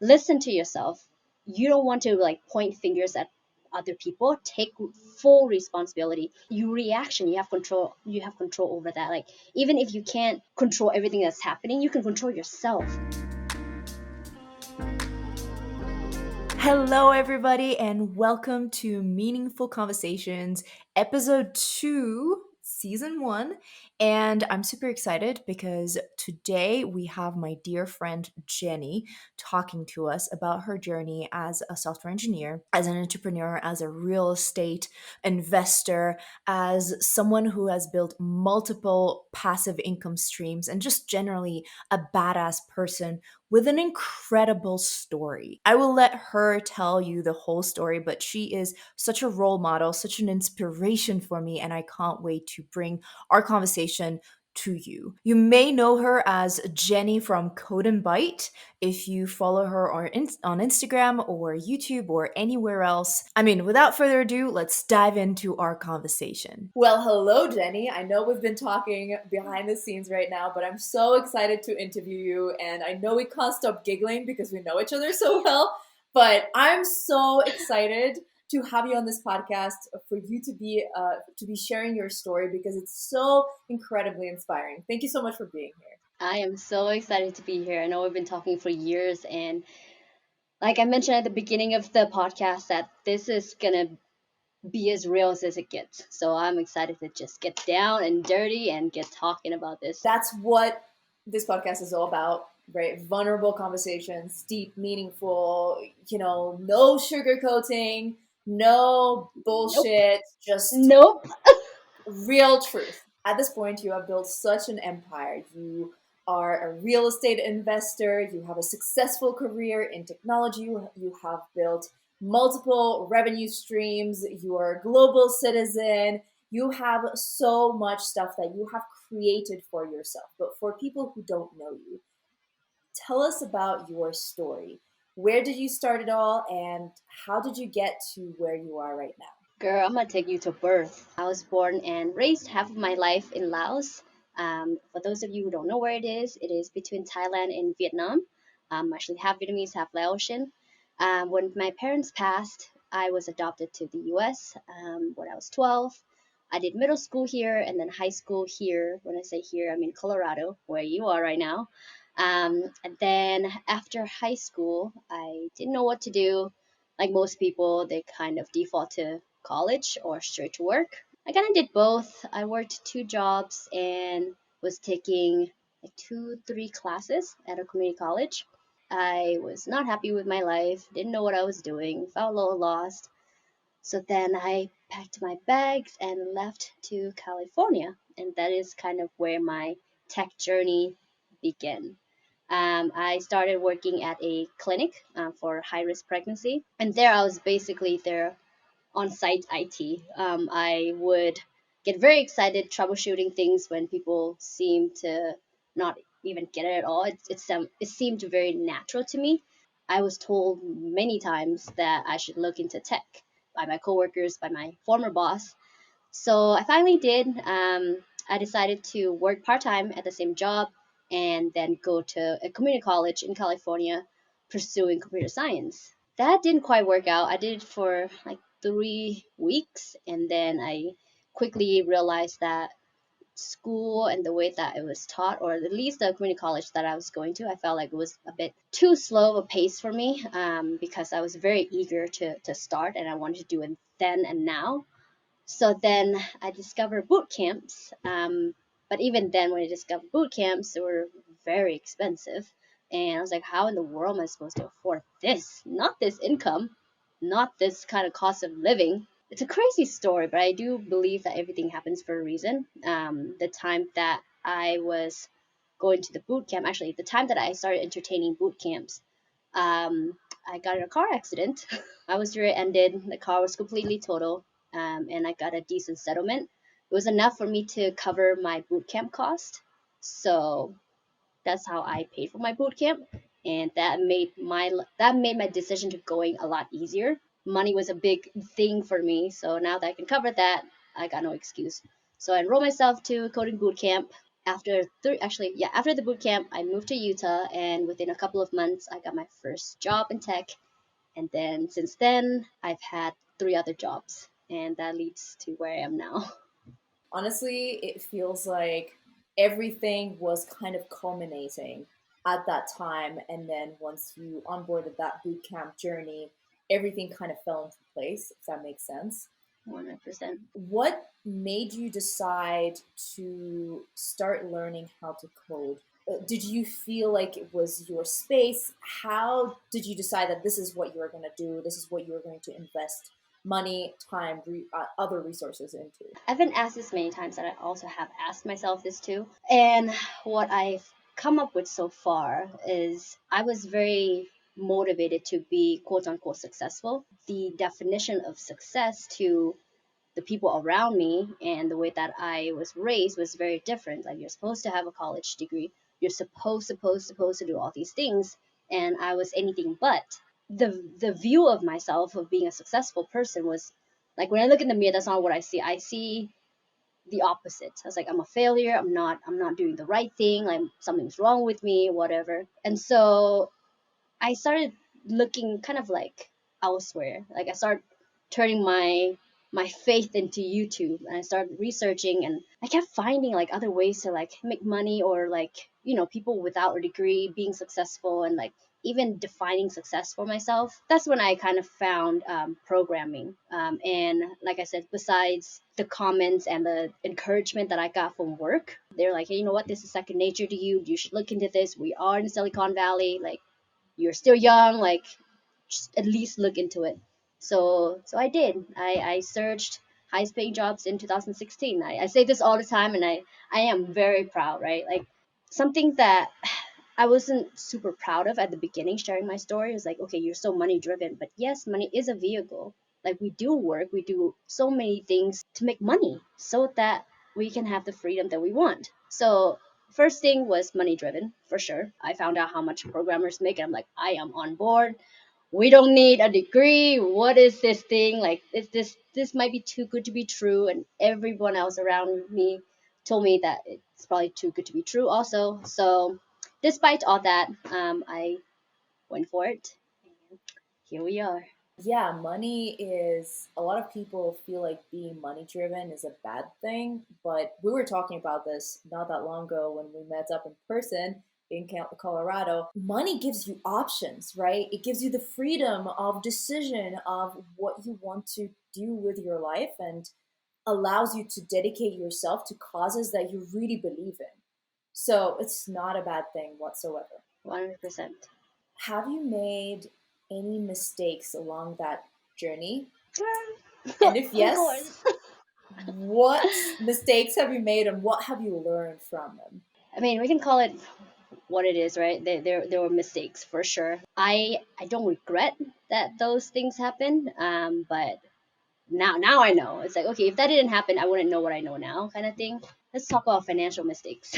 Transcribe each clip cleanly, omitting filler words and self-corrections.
listen to yourself. You don't want to like point fingers at other people. Take full responsibility. Your reaction, you have control over that. Like, even if you can't control everything that's happening, you can control yourself. Hello, everybody, and welcome to Meaningful Conversations, Episode 2, Season 1. And I'm super excited because today we have my dear friend Jenny talking to us about her journey as a software engineer, as an entrepreneur, as a real estate investor, as someone who has built multiple passive income streams, and just generally a badass person with an incredible story. I will let her tell you the whole story, but she is such a role model, such an inspiration for me, and I can't wait to bring our conversation to you. You may know her as Jenny from Codenbyte if you follow her on Instagram or YouTube or anywhere else. I mean, without further ado, let's dive into our conversation. Well, hello, Jenny. I know we've been talking behind the scenes right now, but I'm so excited to interview you. And I know we can't stop giggling because we know each other so well, but I'm so excited to have you on this podcast, for you to be sharing your story, because it's so incredibly inspiring. Thank you so much for being here. I am so excited to be here. I know we've been talking for years, and like I mentioned at the beginning of the podcast, that this is gonna be as real as it gets. So I'm excited to just get down and dirty and get talking about this. That's what this podcast is all about, right? Vulnerable conversations, deep, meaningful, no sugarcoating, no Nope. bullshit, just Nope. real truth. At this point, you have built such an empire. You are a real estate investor. You have a successful career in technology. You have built multiple revenue streams. You are a global citizen. You have so much stuff that you have created for yourself. But for people who don't know you, tell us about your story. Where did you start it all, and how did you get to where you are right now? Girl, I'm gonna take you to birth. I was born and raised half of my life in Laos. For those of you who don't know where it is between Thailand and Vietnam. I'm actually half Vietnamese, half Laotian. When my parents passed, I was adopted to the US when I was 12. I did middle school here and then high school here. When I say here, I mean Colorado, where you are right now. And then after high school, I didn't know what to do. Like most people, they kind of default to college or straight to work. I kind of did both. I worked two jobs and was taking like 2, 3 classes at a community college. I was not happy with my life, didn't know what I was doing, felt a little lost. So then I packed my bags and left to California, and that is kind of where my tech journey began. I started working at a clinic for high risk pregnancy, and there I was basically their on site IT. I would get very excited troubleshooting things when people seem to not even get it at all. It seemed very natural to me. I was told many times that I should look into tech by my coworkers, by my former boss. So I finally did. I decided to work part time at the same job and then go to a community college in California pursuing computer science. That didn't quite work out. I did it for like 3 weeks, and then I quickly realized that school and the way that it was taught, or at least the community college that I was going to, I felt like it was a bit too slow of a pace for me, because I was very eager to start and I wanted to do it then and now. So then I discovered boot camps. But even then, when I discovered boot camps, they were very expensive. And I was like, how in the world am I supposed to afford this? Not this income, not this kind of cost of living. It's a crazy story, but I do believe that everything happens for a reason. The time that I was going to the boot camp, actually, the time that I started entertaining boot camps, I got in a car accident. I was rear-ended. The car was completely total, and I got a decent settlement. It was enough for me to cover my boot camp cost. So that's how I paid for my boot camp, and that made my decision to going a lot easier. Money was a big thing for me, so now that I can cover that, I got no excuse. So I enrolled myself to coding boot camp. After the boot camp, I moved to Utah, and within a couple of months, I got my first job in tech. And then since then, I've had three other jobs, and that leads to where I am now. Honestly, it feels like everything was kind of culminating at that time. And then once you onboarded that boot camp journey, everything kind of fell into place, if that makes sense. 100%. What made you decide to start learning how to code? Did you feel like it was your space? How did you decide that this is what you were going to do? This is what you were going to invest money, time, other resources into? I've been asked this many times, and I also have asked myself this too. And what I've come up with so far is I was very motivated to be quote unquote successful. The definition of success to the people around me and the way that I was raised was very different. Like, you're supposed to have a college degree, you're supposed to do all these things, and I was anything but. The view of myself of being a successful person was like, when I look in the mirror, that's not what I see. I see the opposite. I was like, I'm a failure. I'm not doing the right thing. Like, something's wrong with me, whatever. And so I started looking kind of like elsewhere. Like, I started turning my faith into YouTube, and I started researching, and I kept finding like other ways to like make money, or like, people without a degree being successful, and like even defining success for myself. That's when I kind of found programming. And like I said, besides the comments and the encouragement that I got from work, they're like, hey, you know what? This is second nature to you. You should look into this. We are in Silicon Valley. Like, you're still young, like, just at least look into it. So I did. I searched highest paying jobs in 2016. I say this all the time, and I am very proud, right? Like, something that I wasn't super proud of at the beginning, sharing my story, is like, okay, you're so money driven, but yes, money is a vehicle. Like, we do work, we do so many things to make money so that we can have the freedom that we want. So first thing was money driven, for sure. I found out how much programmers make, and I'm like, I am on board. We don't need a degree. What is this thing? Like, this might be too good to be true, and everyone else around me told me that it's probably too good to be true also. So despite all that, I went for it. And here we are. Yeah, money is a lot of people feel like being money driven is a bad thing, but we were talking about this not that long ago when we met up in person in Colorado. Money gives you options, right? It gives you the freedom of decision of what you want to do with your life and allows you to dedicate yourself to causes that you really believe in. So it's not a bad thing whatsoever. 100%. Have you made any mistakes along that journey? And if Of yes, course. what mistakes have you made and what have you learned from them? I mean, we can call it what it is, right? There were mistakes for sure. I don't regret that those things happened. But now I know. It's like, okay, if that didn't happen, I wouldn't know what I know now, kind of thing. Let's talk about financial mistakes.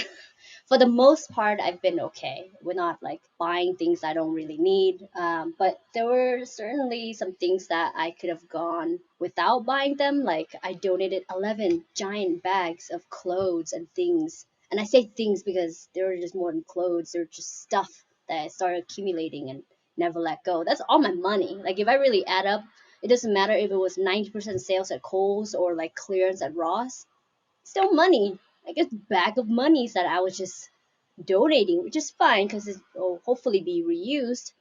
For the most part, I've been okay. We're not like buying things I don't really need. But there were certainly some things that I could have gone without buying them. Like, I donated 11 giant bags of clothes and things. And I say things because they were just more than clothes. They're just stuff that I started accumulating and never let go. That's all my money. Like, if I really add up, it doesn't matter if it was 90% sales at Kohl's or like clearance at Ross. Still money. Like, it's a bag of monies that I was just donating, which is fine because it'll hopefully be reused.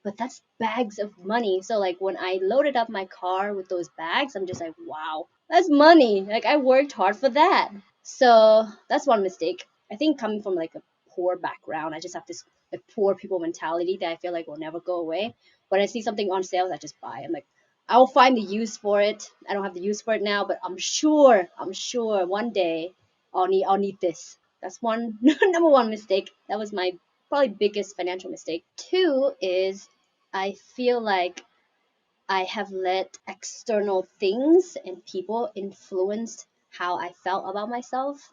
But that's bags of money. So like, when I loaded up my car with those bags, I'm just like, wow, that's money. Like, I worked hard for that. So that's one mistake. I think coming from like a poor background, I just have this like poor people mentality that I feel like will never go away. When I see something on sales, I just buy. I'm like, I'll find the use for it. I don't have the use for it now, but I'm sure one day I'll need this. That's one number one mistake. That was my probably biggest financial mistake. Two is, I feel like I have let external things and people influence how I felt about myself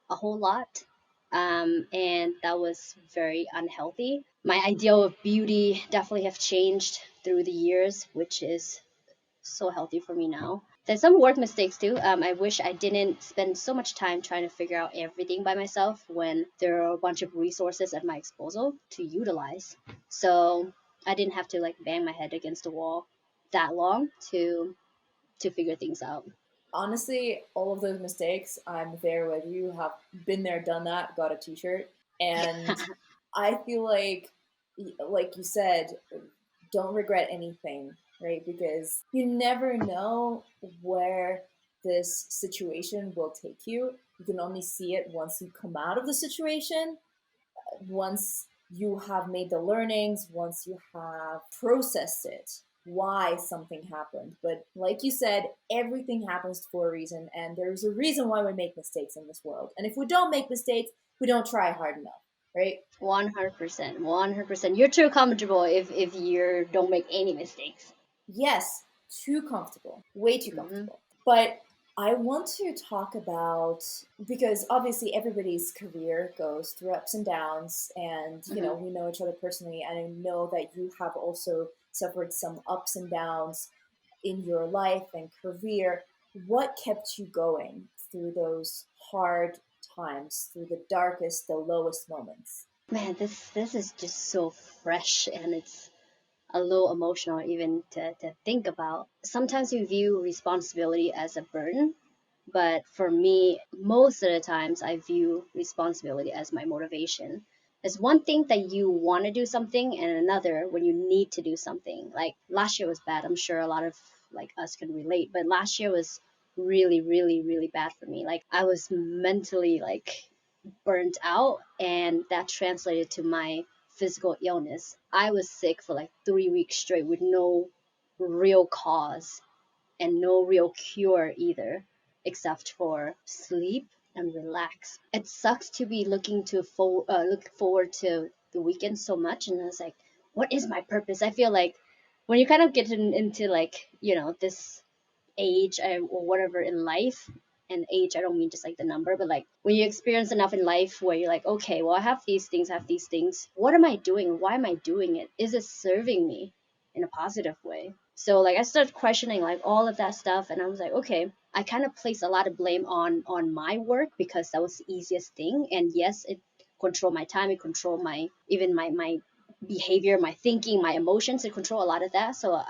a whole lot. And that was very unhealthy. My ideal of beauty definitely have changed through the years, which is so healthy for me now. There's some work mistakes too. I wish I didn't spend so much time trying to figure out everything by myself when there are a bunch of resources at my disposal to utilize. So I didn't have to like bang my head against the wall that long to figure things out. Honestly, all of those mistakes, I'm there with you, have been there, done that, got a t-shirt. And I feel like you said, don't regret anything, right? Because you never know where this situation will take you. You can only see it once you come out of the situation, once you have made the learnings, once you have processed it, why something happened. But like you said, everything happens for a reason, and there's a reason why we make mistakes in this world. And if we don't make mistakes, we don't try hard enough, right? 100%, 100%. You're too comfortable if you don't make any mistakes. Yes, too comfortable, way too Hmm. comfortable. But I want to talk about, because obviously everybody's career goes through ups and downs, and Hmm. we know each other personally, and I know that you have also suffered some ups and downs in your life and career. What kept you going through those hard times, through the darkest, the lowest moments? Man, this is just so fresh, and it's a little emotional even to think about. Sometimes we view responsibility as a burden, but for me, most of the times I view responsibility as my motivation. It's one thing that you want to do something, and another when you need to do something. Like last year was bad. I'm sure a lot of like us can relate, but last year was really, really, really bad for me. Like I was mentally like burnt out, and that translated to my physical illness. I was sick for like 3 weeks straight with no real cause and no real cure either, except for sleep and relax. It sucks to be look forward to the weekend so much, and I was like, what is my purpose? I feel like when you kind of get into like this age or whatever in life, and age I don't mean just like the number, but like when you experience enough in life where you're like, okay, well, I have these things, what am I doing, why am I doing it, is it serving me in a positive way? So like I started questioning like all of that stuff, and I was like, okay, I kind of place a lot of blame on my work because that was the easiest thing, and yes, it controlled my time, it controlled my even my behavior, my thinking, my emotions, to control a lot of that. So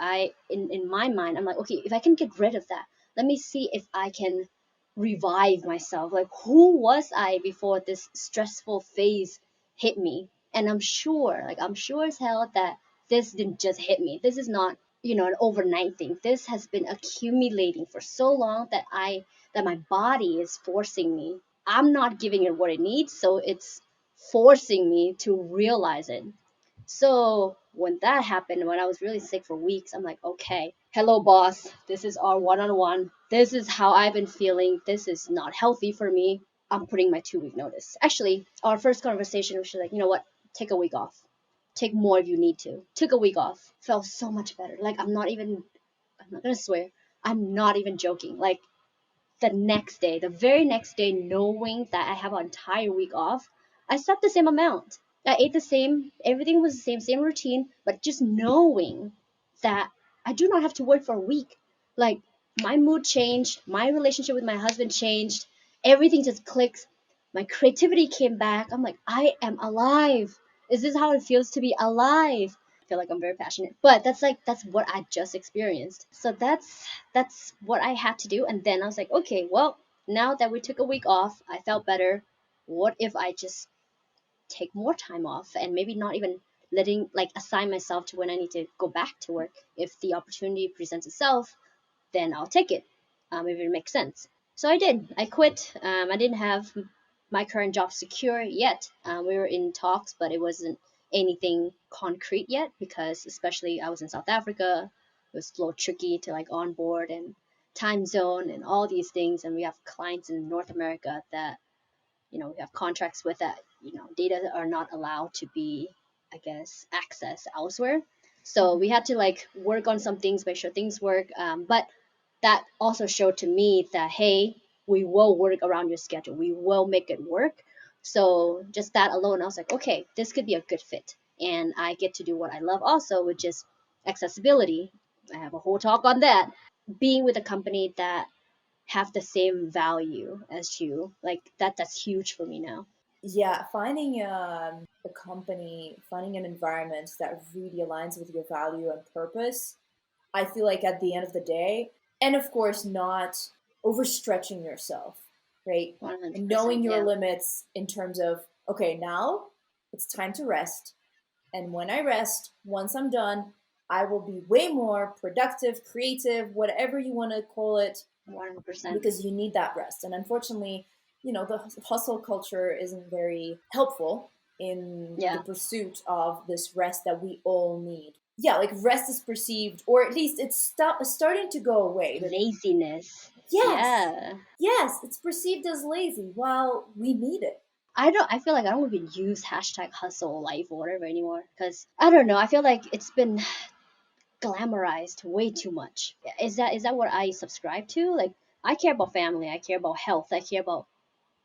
in my mind, I'm like, okay, if I can get rid of that, let me see if I can revive myself. Like, who was I before this stressful phase hit me? And I'm sure as hell that this didn't just hit me. This is not, an overnight thing. This has been accumulating for so long that my body is forcing me. I'm not giving it what it needs, so it's forcing me to realize it. So when that happened, when I was really sick for weeks, I'm like, okay, hello, boss. This is our one on one. This is how I've been feeling. This is not healthy for me. I'm putting my 2 week notice. Actually, our first conversation was like, you know what? Take a week off. Take more if you need to. Took a week off. Felt so much better. Like, I'm not going to swear. I'm not even joking. Like, the next day, the very next day, knowing that I have an entire week off, I slept the same amount. I ate the same, everything was the same routine, but just knowing that I do not have to work for a week. Like, my mood changed, my relationship with my husband changed, everything just clicks. My creativity came back. I'm like, I am alive. Is this how it feels to be alive? Feel like I'm very passionate, but that's what I just experienced. So that's what I had to do. And then I was like, okay, well, now that we took a week off, I felt better. What if I just take more time off and maybe not even letting like assign myself to when I need to go back to work? If the opportunity presents itself, then I'll take it, if it makes sense. So I did. I quit. I didn't have my current job secure yet. We were in talks, but it wasn't anything concrete yet because, especially, I was in South Africa. It was a little tricky to like onboard and time zone and all these things. And we have clients in North America that we have contracts with that data are not allowed to be, I guess, accessed elsewhere. So we Mhm. had to like work on some things, make sure things work. But that also showed to me that, hey, we will work around your schedule, we will make it work. So just that alone, I was like, okay, this could be a good fit, and I get to do what I love also, which is accessibility. I have a whole talk on that. being with a company that have the same value as you, like that's huge for me now. Yeah, finding a company, finding an environment that really aligns with your value and purpose, I feel like at the end of the day, and of course, not overstretching yourself, right? And knowing 100%, your yeah. limits in terms of, okay, now it's time to rest. And when I rest, once I'm done, I will be way more productive, creative, whatever you want to call it, 100%. because you need that rest. And unfortunately, the hustle culture isn't very helpful in the Yeah. pursuit of this rest that we all need. Yeah, like rest is perceived, or at least it's starting to go away. That Laziness. yes, Yeah. yes, it's perceived as lazy while we need it. I feel like I don't even use hashtag hustle life or whatever anymore, because I don't know, I feel like it's been glamorized way too much. Is that what I subscribe to? Like, I care about family, I care about health, I care about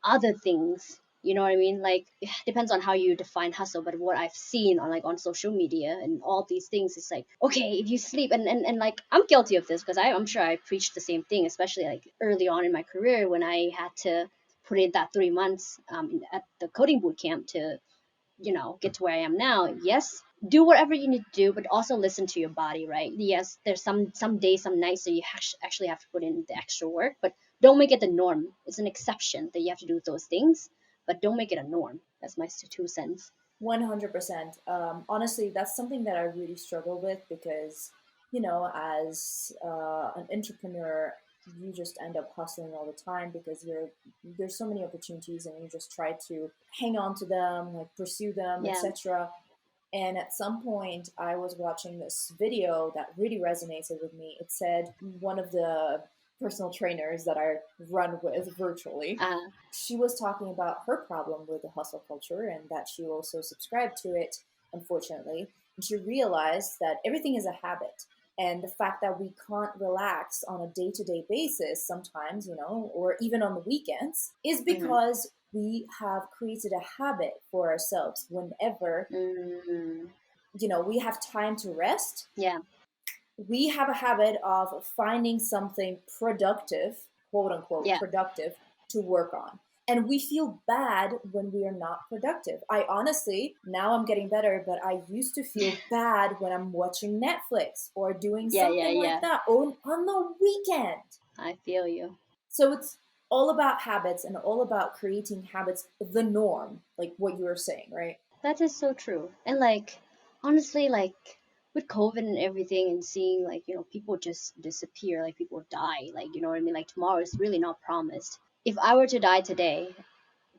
other things. You know what I mean? Like, it depends on how you define hustle, but what I've seen on, like, on social media and all these things is like, okay, if you sleep, and like, I'm guilty of this because I'm sure I preached the same thing, especially like early on in my career when I had to put in that 3 months at the coding boot camp to get to where I am now. Yes, do whatever you need to do, but also listen to your body, right? Yes, there's some days, some nights that you actually have to put in the extra work, but don't make it the norm. It's an exception that you have to do those things, but don't make it a norm. That's my 2 cents. 100%. Honestly, that's something that I really struggle with because, as an entrepreneur, you just end up hustling all the time because there's so many opportunities and you just try to hang on to them, like pursue them, Yeah. etc. And at some point, I was watching this video that really resonated with me. It said one of the personal trainers that I run with virtually, Uh, she was talking about her problem with the hustle culture and that she also subscribed to it, unfortunately. And she realized that everything is a habit. And the fact that we can't relax on a day to day basis sometimes, or even on the weekends, is mhm. because we have created a habit for ourselves whenever, Mm, we have time to rest. yeah. We have a habit of finding something productive, quote unquote, Yeah. productive to work on. And we feel bad when we are not productive. I honestly, now I'm getting better, but I used to feel bad when I'm watching Netflix or doing Yeah. Yeah. something like Yeah. that on the weekend. I feel you. So it's all about habits and all about creating habits, the norm, like what you were saying, right? That is so true. And like, honestly, like, with COVID and everything, and seeing, like, people just disappear, like people die, like, you know what I mean? Like, tomorrow is really not promised. If I were to die today,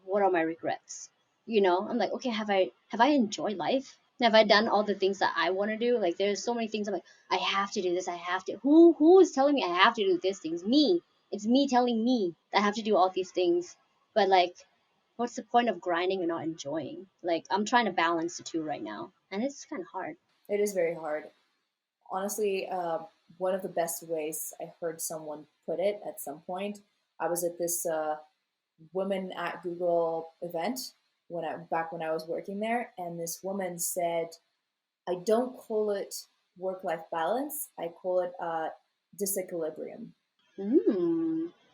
what are my regrets? I'm like, okay, have I enjoyed life? Have I done all the things that I want to do? Like, there's so many things I'm like, I have to do this, I have to. Who is telling me I have to do these things? Me. It's me telling me that I have to do all these things. But like, what's the point of grinding and not enjoying? Like, I'm trying to balance the two right now, and it's kind of hard. It is very hard. Honestly, one of the best ways I heard someone put it at some point, I was at this women at Google event when I was working there, and this woman said, "I don't call it work-life balance. I call it disequilibrium."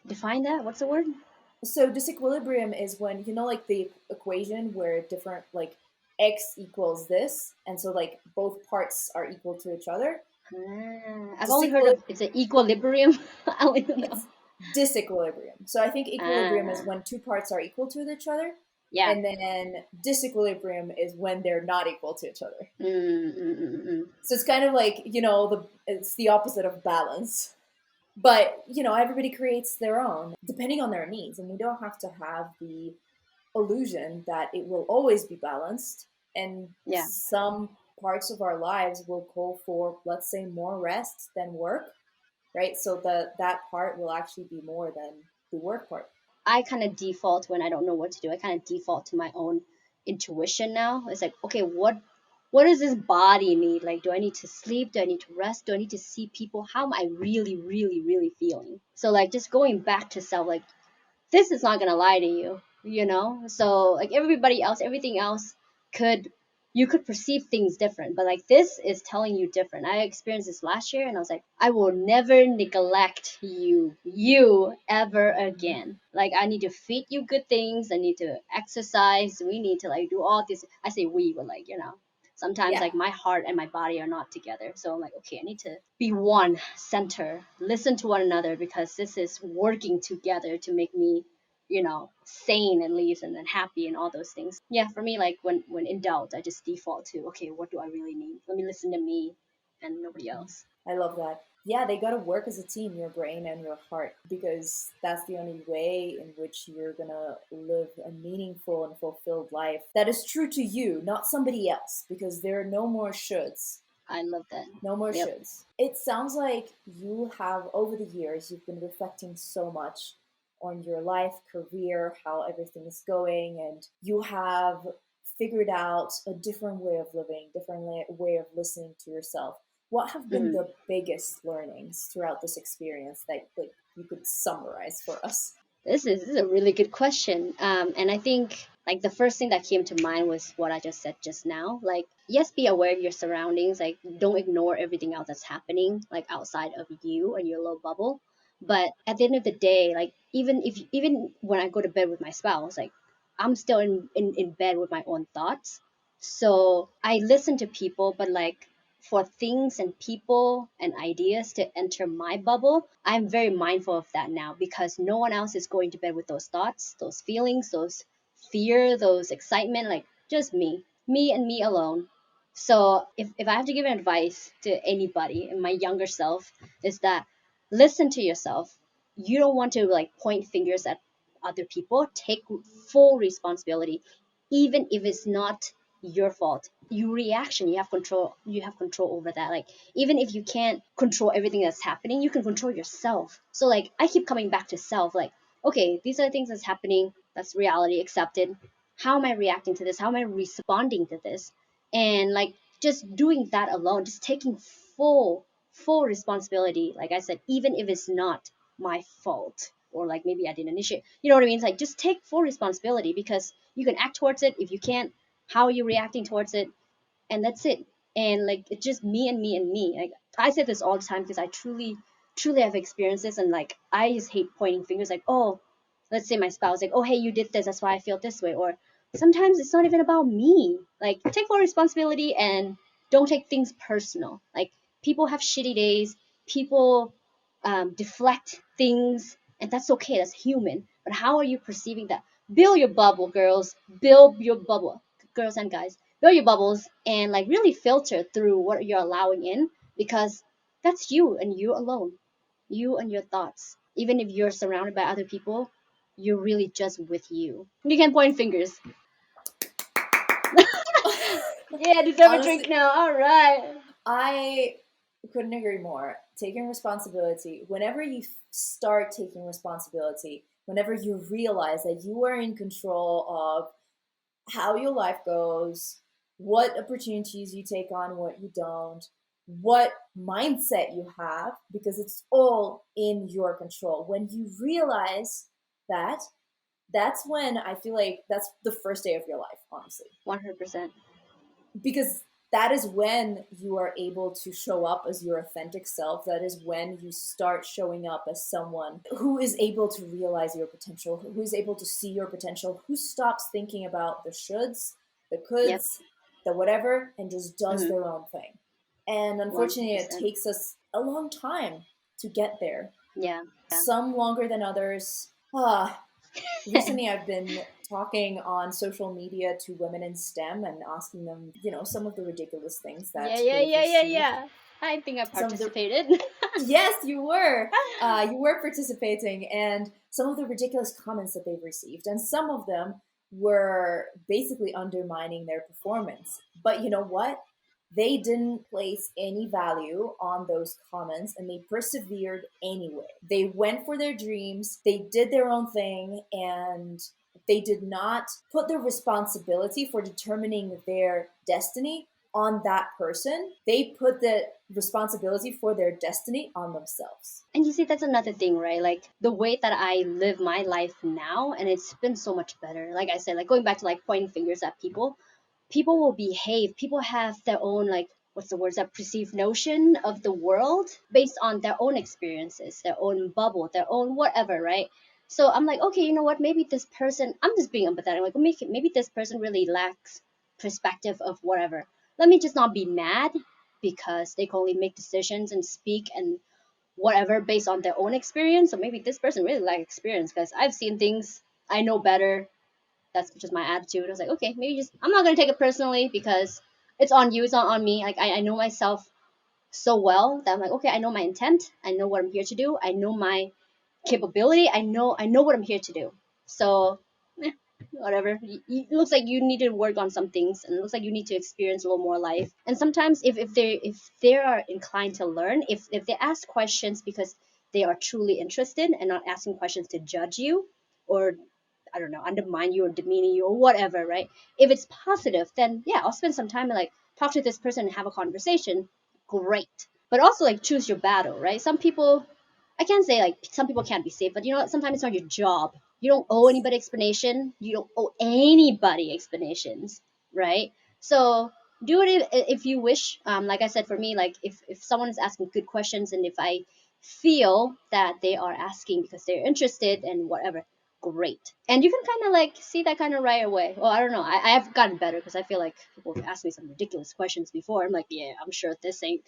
Define that. What's the word? So disequilibrium is when like the equation where different like x equals this, and so like both parts are equal to each other. I've only heard Disequilibrium of it's an equilibrium. I don't even know. It's disequilibrium. So I think equilibrium is Ah, when two parts are equal to each other, yeah. and then disequilibrium is when they're not equal to each other. So it's kind of like it's the opposite of balance. But everybody creates their own depending on their needs, and we don't have to have the illusion that it will always be balanced. And Yeah. some parts of our lives will call for, let's say, more rest than work, right? So that part will actually be more than the work part. I kind of default when I don't know what to do. I kind of default to my own intuition now. It's like, okay, what does this body need? Like, do I need to sleep? Do I need to rest? Do I need to see people? How am I really, really, really feeling? So like, just going back to self, like, this is not gonna lie to you, So like, everybody else, everything else could, you could perceive things different, but like this is telling you different. I experienced this last year and I was like, I will never neglect you ever again. Like I need to feed you good things, I need to exercise, we need to like do all this. I say we, but like, sometimes Yeah, like my heart and my body are not together. So I'm like, okay, I need to be one center, listen to one another, because this is working together to make me, sane at least, and then happy and all those things. Yeah, for me, like when in doubt, I just default to, okay, what do I really need? Let me listen to me and nobody else. I love that. Yeah, they got to work as a team, your brain and your heart, because that's the only way in which you're going to live a meaningful and fulfilled life that is true to you, not somebody else, because there are no more shoulds. I love that. No more Yep. shoulds. It sounds like you have, over the years, you've been reflecting so much on your life, career, how everything is going, and you have figured out a different way of living, different way of listening to yourself. What have been Mhm. the biggest learnings throughout this experience that like you could summarize for us? This is a really good question. And I think like the first thing that came to mind was what I just said just now. Like, yes, be aware of your surroundings. Like, don't ignore everything else that's happening, like outside of you and your little bubble. But at the end of the day, like even when I go to bed with my spouse, like I'm still in bed with my own thoughts. So I listen to people, but like for things and people and ideas to enter my bubble, I'm very mindful of that now, because no one else is going to bed with those thoughts, those feelings, those fear, those excitement, like just me and me alone. So if I have to give an advice to anybody in my younger self, is that listen to yourself. You don't want to like point fingers at other people. Take full responsibility, even if it's not your fault. You reaction, you have control over that. Like even if you can't control everything that's happening, you can control yourself. So like I keep coming back to self, like, okay, these are things that's happening, that's reality, accepted. How am I reacting to this? How am I responding to this? And like just doing that alone, just taking full responsibility, like I said, even if it's not my fault, or like maybe I didn't initiate, you know what I mean? It's like just take full responsibility, because you can act towards it. If you can't, how are you reacting towards it? And that's it. And like it's just me and me and me. Like I say this all the time because I truly have experienced this, and like I just hate pointing fingers. Like, oh, let's say my spouse, like, oh, hey, you did this, that's why I feel this way. Or sometimes it's not even about me. Like take full responsibility and don't take things personal. Like people have shitty days, people deflect things, and that's okay, that's human. But how are you perceiving that? Build your bubble, girls. Build your bubble, girls and guys. Build your bubbles and like really filter through what you're allowing in, because that's you and you alone, you and your thoughts. Even if you're surrounded by other people, you're really just with you. You can point fingers. Yeah, deserve a drink Honestly, now. All right. I couldn't agree more. Taking responsibility, whenever you start taking responsibility, whenever you realize that you are in control of how your life goes, what opportunities you take on, what you don't, what mindset you have, because it's all in your control. When you realize that, that's when I feel like that's the first day of your life, honestly. 100%. Because that is when you are able to show up as your authentic self. That is when you start showing up as someone who is able to realize your potential, who is able to see your potential, who stops thinking about the shoulds, the Yep. coulds, the whatever, and just does Mm-hmm. their own thing. And unfortunately, it 100%. takes us a long time to get there, Yeah. some longer than others. Recently I've been talking on social media to women in STEM and asking them, some of the ridiculous things Yeah, that yeah, they've yeah, yeah, received. yeah. I think I Some of the participated. Yes, you were. You were participating, and some of the ridiculous comments that they've received, and some of them were basically undermining their performance. But you know what? They didn't place any value on those comments, and they persevered anyway. They went for their dreams, they did their own thing, and they did not put the responsibility for determining their destiny on that person. They put the responsibility for their destiny on themselves. And you see, that's another thing, right? Like the way that I live my life now, and it's been so much better. Like I said, like going back to like pointing fingers at people, people will behave. People have their own, like, what's the words, that perceived notion of the world based on their own experiences, their own bubble, their own whatever, right? So I'm like, okay, you know what? Maybe this person, I'm just being empathetic. Like, maybe this person really lacks perspective of whatever. Let me just not be mad because they can only make decisions and speak and whatever based on their own experience. So maybe this person really lacks experience because I've seen things, I know better. That's just my attitude. I was like, okay, maybe just, I'm not gonna take it personally because it's on you, it's not on me. Like, I know myself so well that I'm like, okay, I know my intent, I know what I'm here to do, I know my capability, I know what I'm here to do. So whatever. It looks like you need to work on some things, and it looks like you need to experience a little more life. And sometimes, if they are inclined to learn, if they ask questions because they are truly interested and not asking questions to judge you or, I don't know, undermine you or demean you or whatever, right? If it's positive, then yeah, I'll spend some time and like talk to this person and have a conversation. Great. But also like choose your battle, right? Some people, I can't say like some people can't be safe, but you know what? Sometimes it's not your job. You don't owe anybody explanation. You don't owe anybody explanations, right? So do it if you wish. Like I said, for me, like if someone is asking good questions and if I feel that they are asking because they're interested and whatever, great. And you can kind of like see that kind of right away. Well, I don't know. I have gotten better because I feel like people have asked me some ridiculous questions before. I'm like, yeah, I'm sure this ain't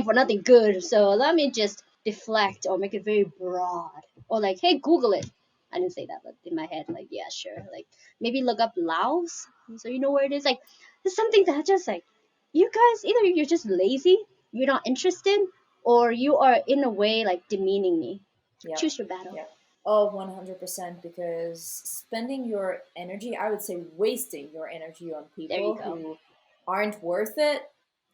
for nothing good. So let me just deflect or make it very broad. Or like, hey, Google it. I didn't say that, but in my head, like, yeah, sure. Like maybe look up Laos so you know where it is. Like there's something that just like you guys, either you're just lazy, you're not interested, or you are in a way like demeaning me. Yep. Choose your battle. Yep. Oh, 100%. Because spending your energy, I would say wasting your energy on There you people go. who aren't worth it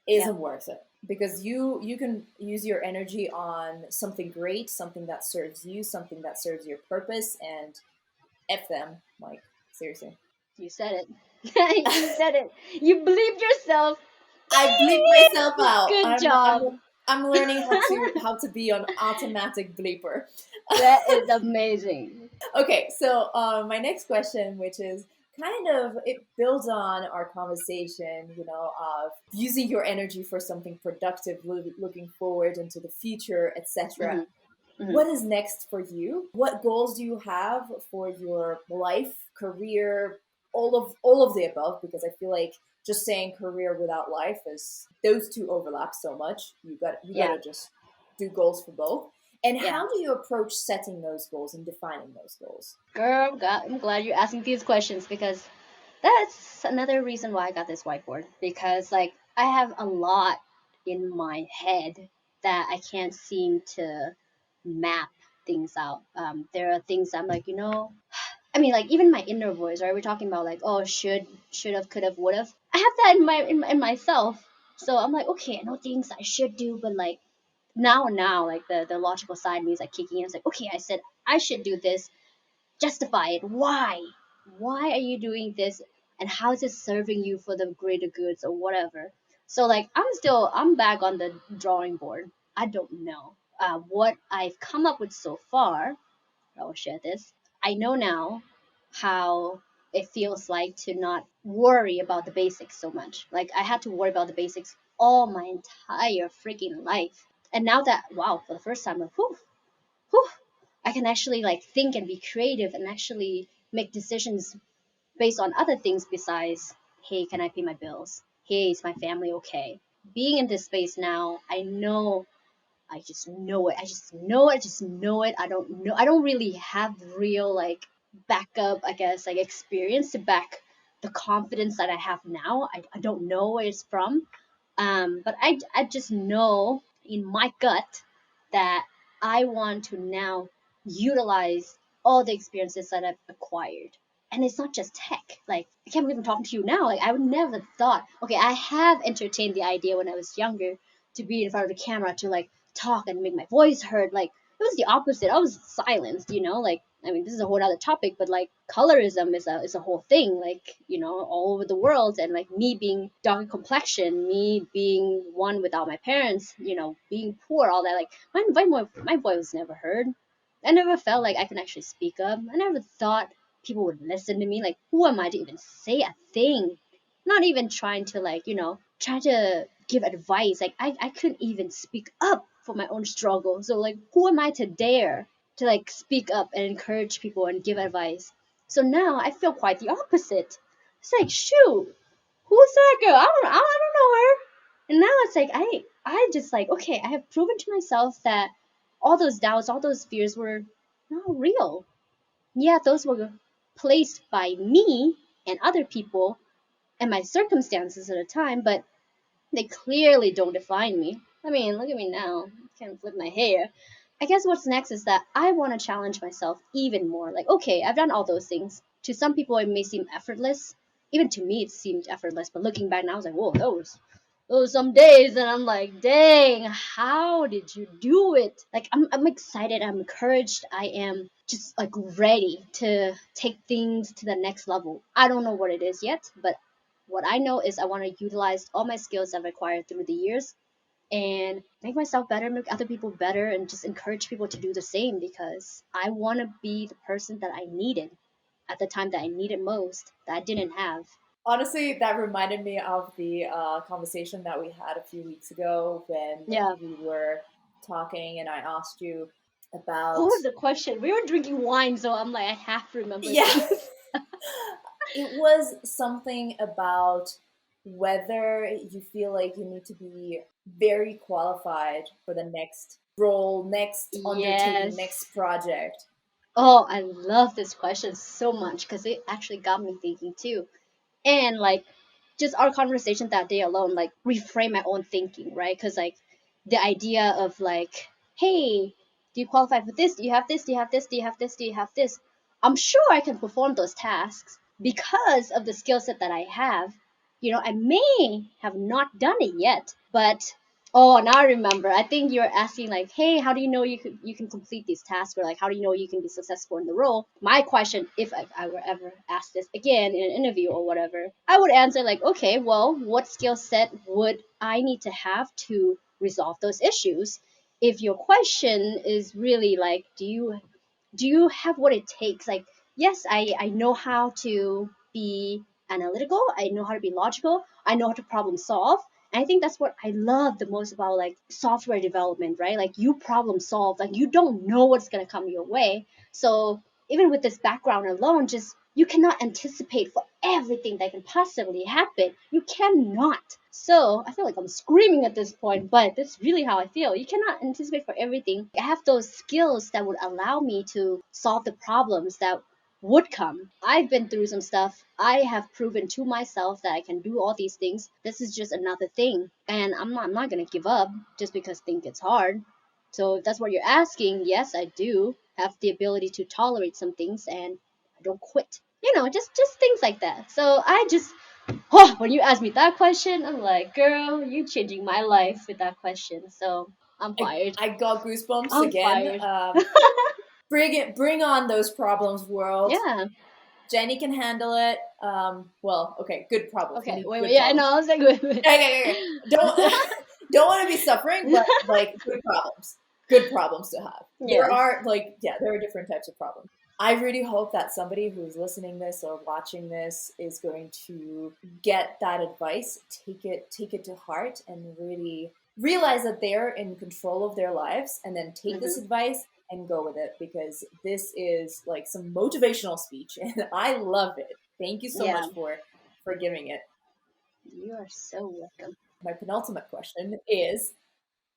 Yep. isn't worth it. Because you can use your energy on something great, something that serves you, something that serves your purpose, and F them. Like, seriously. You said it. You said it. You believed yourself. I bleep myself out. Good job. I'm learning how to be an automatic bleeper. That is amazing. Okay, so my next question, which is kind of, it builds on our conversation, of using your energy for something productive, looking forward into the future, etc. Hmm. Hmm. What is next for you? What goals do you have for your life, career, all of the above? Because I feel like just saying career without life is, those two overlap so much. You got Yeah. to just do goals for both. And Yeah. how do you approach setting those goals and defining those goals? Girl, I'm glad you're asking these questions because that's another reason why I got this whiteboard. Because, like, I have a lot in my head that I can't seem to map things out. There are things I'm like, I mean, like even my inner voice, right? We're talking about like, oh, should have, could have, would have. I have that in myself. So I'm like, okay, I know things I should do, but like now, like the logical side me is like kicking in. It's like, okay, I said I should do this. Justify it. Why? Why are you doing this? And how is it serving you for the greater goods or whatever? So like I'm back on the drawing board. I don't know what I've come up with so far. I will share this. I know now how it feels like to not worry about the basics so much. Like I had to worry about the basics all my entire freaking life. And now that, wow, for the first time, like, whew, I can actually like think and be creative and actually make decisions based on other things besides, hey, can I pay my bills? Hey, is my family okay? Being in this space now, I just know it. I just know it. I just know it. I don't know. I don't really have real like backup, I guess, like experience to back the confidence that I have now. I don't know where it's from. But I just know in my gut that I want to now utilize all the experiences that I've acquired. And it's not just tech. Like I can't believe I'm talking to you now. Like I would never thought. Okay, I have entertained the idea when I was younger to be in front of the camera to like talk and make my voice heard. Like it was the opposite. I was silenced. Like I mean, this is a whole other topic, but like colorism is a whole thing. Like all over the world, and like me being dark complexion, me being one without my parents, being poor, all that. Like my voice was never heard. I never felt like I can actually speak up. I never thought people would listen to me. Like who am I to even say a thing? not even trying to like, try to give advice. Like I couldn't even speak up for my own struggle. So like who am I to dare to like speak up and encourage people and give advice? So now I feel quite the opposite. It's like, shoot, who's that girl? I don't know her. And now it's like I just like, okay, I have proven to myself that all those doubts, all those fears were not real. Yeah, those were placed by me and other people and my circumstances at the time, but they clearly don't define me. I mean, look at me now. I can't flip my hair. I guess what's next is that I want to challenge myself even more. Like, okay, I've done all those things. To some people, it may seem effortless. Even to me, it seemed effortless. But looking back now, I was like, whoa, those some days, and I'm like, dang, how did you do it? Like, I'm excited. I'm encouraged. I am just like ready to take things to the next level. I don't know what it is yet, but what I know is I want to utilize all my skills I've acquired through the years and make myself better, make other people better, and just encourage people to do the same because I want to be the person that I needed at the time that I needed most, that I didn't have. Honestly, that reminded me of the conversation that we had a few weeks ago when Yeah. we were talking, and I asked you What about, was the question? We were drinking wine, so I'm like, I have to remember yeah, things. it was something about whether you feel like you need to be very qualified for the next role, next undertaking, Yes. next project. Oh, I love this question so much because it actually got me thinking too. And like just our conversation that day alone like reframe my own thinking, right? Because like the idea of like, hey, do you qualify for this, do you have this, do you have this, do you have this, do you have this, I'm sure I can perform those tasks because of the skill set that I have. I may have not done it yet, but oh, now I remember. I think you're asking like, hey, how do you know you can complete these tasks, or like how do you know you can be successful in the role? My question, if I were ever asked this again in an interview or whatever, I would answer like, okay, well, what skill set would I need to have to resolve those issues? If your question is really like, do you have what it takes? Like, yes, I know how to be analytical, I know how to be logical, I know how to problem solve. And I think that's what I love the most about like software development, right? Like you problem solve, like you don't know what's gonna come your way. So even with this background alone, just you cannot anticipate for everything that can possibly happen. You cannot. So I feel like I'm screaming at this point, but that's really how I feel. You cannot anticipate for everything. I have those skills that would allow me to solve the problems that would come. I've been through some stuff. I have proven to myself that I can do all these things. This is just another thing. And I'm not gonna give up just because things gets hard. So if that's what you're asking, yes, I do have the ability to tolerate some things and I don't quit. Just things like that. So I just oh, when you ask me that question, I'm like, girl, you changing my life with that question. So I'm fired. I got goosebumps I'm again. fired. Bring on those problems, world. Yeah. Jenny can handle it. Well, okay, good problems. We Okay. need Wait, wait. good Yeah, I problems. know. I was like, wait, wait. Okay, okay, okay. Don't don't want to be suffering, but like good problems. Good problems to have. There Yes. are like yeah, there are different types of problems. I really hope that somebody who's listening this or watching this is going to get that advice, take it to heart and really realize that they're in control of their lives and then take this Hmm. advice and go with it because this is like some motivational speech and I love it. Thank you so much Yeah. for giving it. You are so welcome. My penultimate question is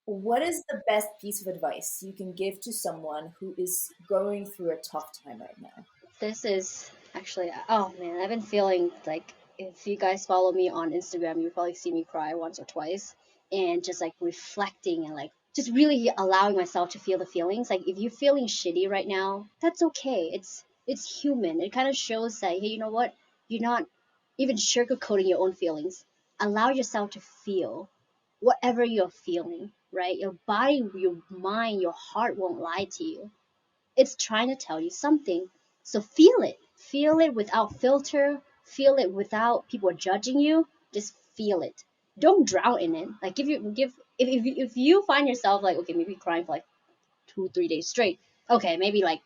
what is the best piece of advice you can give to someone who is going through a tough time right now? This is actually, oh man, I've been feeling like if you guys follow me on Instagram, you probably see me cry once or twice and just like reflecting and like just really allowing myself to feel the feelings. Like if you're feeling shitty right now, that's okay. It's human. It kind of shows that, hey, you know what? You're not even sugarcoating your own feelings. Allow yourself to feel whatever you're feeling, right? Your body, your mind, your heart won't lie to you. It's trying to tell you something. So feel it. Feel it without filter. Feel it without people judging you. Just feel it. Don't drown in it. Like if you find yourself like, okay, maybe crying for like 2 3 days straight. Okay, maybe like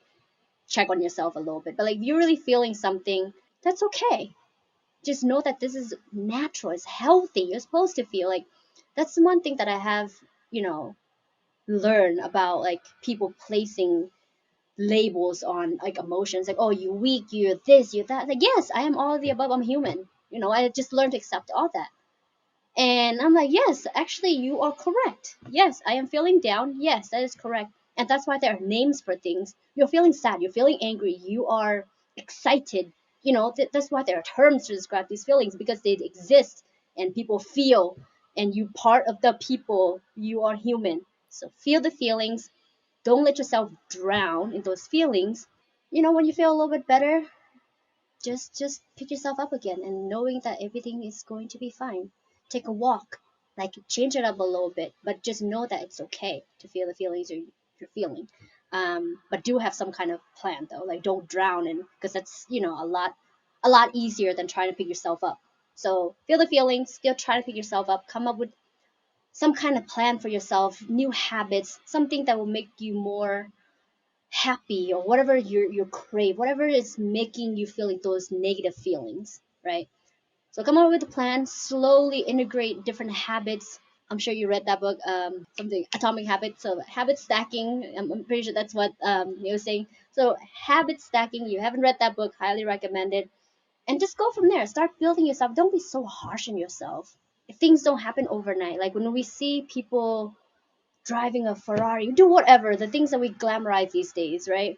check on yourself a little bit. But like if you're really feeling something, that's okay. Just know that this is natural, it's healthy, you're supposed to feel like. That's one thing that I have, you know, learned about like people placing labels on like emotions, like, oh, you weak, you're this, you're that. Like, yes, I am all of the above, I'm human. You know, I just learned to accept all that. And I'm like, yes, actually, you are correct. Yes, I am feeling down. Yes, that is correct. And that's why there are names for things. You're feeling sad. You're feeling angry. You are excited. You know, that's why there are terms to describe these feelings, because they exist and people feel. And you part of the people. You are human. So feel the feelings. Don't let yourself drown in those feelings. You know, when you feel a little bit better, just pick yourself up again and knowing that everything is going to be fine. Take a walk, like change it up a little bit, but just know that it's okay to feel the feelings you're feeling. But do have some kind of plan though, like don't drown in, because that's, you know, a lot easier than trying to pick yourself up. So feel the feelings, still try to pick yourself up, come up with some kind of plan for yourself, new habits, something that will make you more happy, or whatever you crave, whatever is making you feeling those negative feelings, right? So come up with a plan, slowly integrate different habits. I'm sure you read that book, something Atomic Habits. So habit stacking, I'm pretty sure that's what you were saying. So habit stacking, you haven't read that book, highly recommend it. And just go from there. Start building yourself. Don't be so harsh on yourself. If things don't happen overnight, like when we see people driving a Ferrari, do whatever, the things that we glamorize these days, right?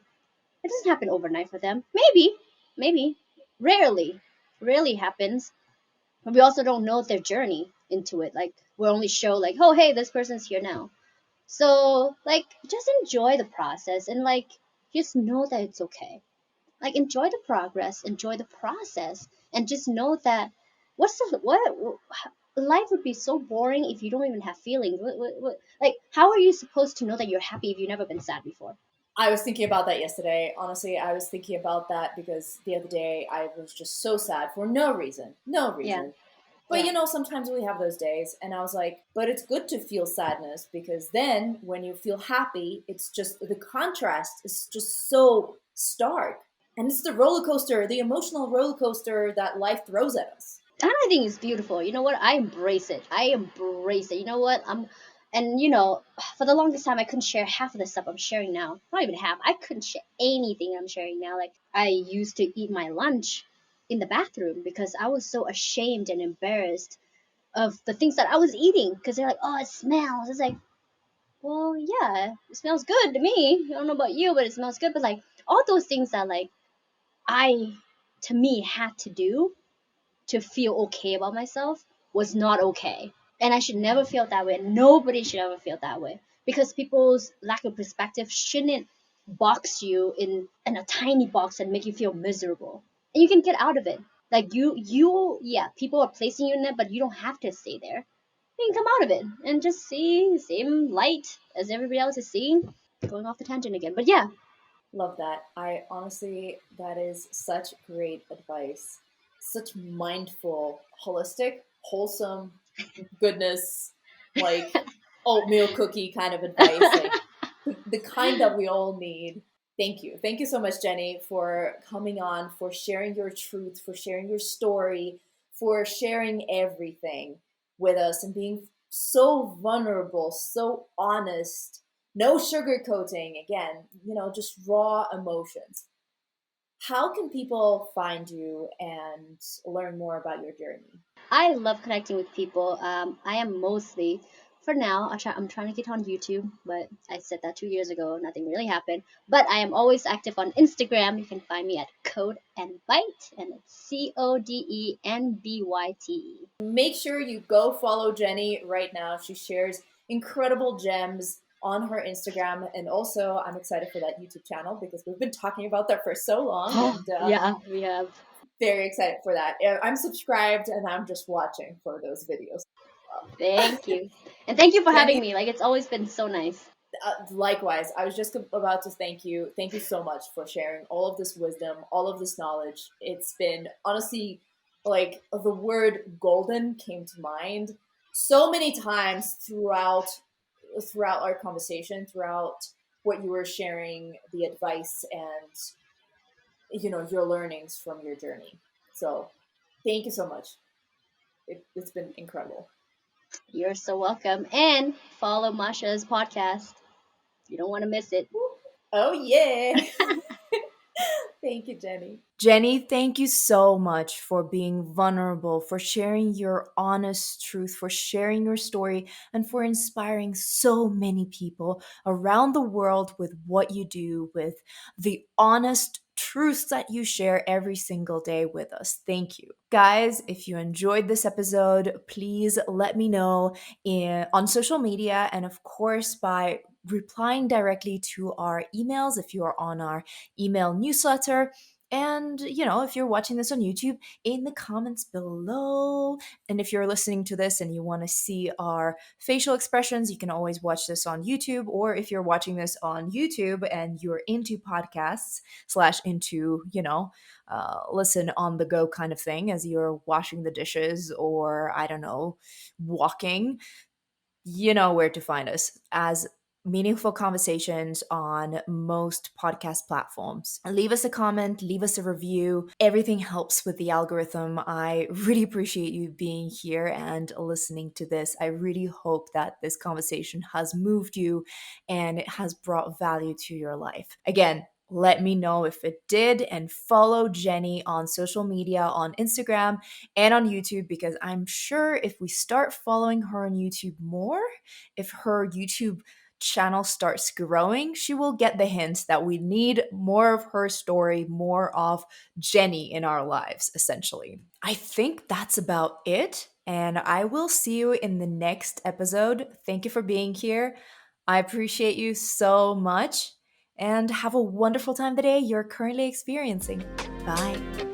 It doesn't happen overnight for them. Maybe, rarely happens. But we also don't know their journey into it. Like we only show like, oh hey, this person's here now. So like, just enjoy the process and like, just know that it's okay. Like enjoy the progress, enjoy the process, and just know that what's the what life would be so boring if you don't even have feelings. Like how are you supposed to know that you're happy if you've never been sad before? I was thinking about that yesterday. Honestly, I was thinking about that because the other day I was just so sad for no reason. No Yeah, reason. But yeah. you know, sometimes we have those days, and I was like, but it's good to feel sadness because then when you feel happy, it's just the contrast is just so stark. And it's the roller coaster, the emotional roller coaster that life throws at us. And I think it's beautiful. You know what? I embrace it. I embrace it. You know what? And you know, for the longest time, I couldn't share half of the stuff I'm sharing now. Not even half. I couldn't share anything I'm sharing now. Like I used to eat my lunch in the bathroom because I was so ashamed and embarrassed of the things that I was eating. Because they're like, oh, it smells. It's like, well, yeah, it smells good to me. I don't know about you, but it smells good. But like all those things that like I, to me, had to do to feel okay about myself was not okay. And I should never feel that way. Nobody should ever feel that way. Because people's lack of perspective shouldn't box you in a tiny box and make you feel miserable. And you can get out of it. Like yeah, people are placing you in it, but you don't have to stay there. You can come out of it and just see the same light as everybody else is seeing. Going off the tangent again. But yeah, Love that. I honestly, that is such great advice. Such mindful, holistic, wholesome goodness, like oatmeal cookie kind of advice, like the kind that we all need. Thank you. Thank you so much, Jenny, for coming on, for sharing your truth, for sharing your story, for sharing everything with us and being so vulnerable, so honest, no sugarcoating. Again, you know, just raw emotions. How can people find you and learn more about your journey? I love connecting with people. I am mostly, for now, I'm trying to get on YouTube, but I said that 2 years ago. Nothing really happened. But I am always active on Instagram. You can find me at Code and Byte, and it's CODENBYTE. Make sure you go follow Jenny right now. She shares incredible gems on her Instagram. And also, I'm excited for that YouTube channel because we've been talking about that for so long Oh, and yeah, we have. very excited for that. I'm subscribed and I'm just watching for those videos. Thank you. And thank you for having Jenny, me. Like, it's always been so nice. likewise, I was just about to thank you. Thank you so much for sharing all of this wisdom, all of this knowledge. It's been honestly like the word golden came to mind so many times throughout our conversation, throughout what you were sharing, the advice and you know your learnings from your journey. So Thank you so much. It's been incredible. You're so welcome. And follow Masha's podcast. You don't want to miss it. Oh, yeah. Thank you, Jenny. Jenny, thank you so much for being vulnerable, for sharing your honest truth, for sharing your story, and for inspiring so many people around the world with what you do, with the honest truths that you share every single day with us. Thank you. Guys, if you enjoyed this episode, please let me know on social media and, of course, by replying directly to our emails if you are on our email newsletter. And, if you're watching this on YouTube, in the comments below. And if you're listening to this and you want to see our facial expressions, you can always watch this on YouTube. Or if you're watching this on YouTube and you're into podcasts, slash into, listen on the go kind of thing as you're washing the dishes or, I don't know, walking, you know where to find us as Meaningful Conversations on most podcast platforms. Leave us a comment, leave us a review. Everything helps with the algorithm. I really appreciate you being here and listening to this. I really hope that this conversation has moved you and it has brought value to your life. Again, let me know if it did, and follow Jenny on social media on Instagram and on YouTube, because I'm sure if we start following her on YouTube more, if her YouTube channel starts growing, she will get the hint that we need more of her story, more of Jenny in our lives, essentially. I think that's about it, and I will see you in the next episode. Thank you for being here. I appreciate you so much, and have a wonderful time the day you're currently experiencing. Bye.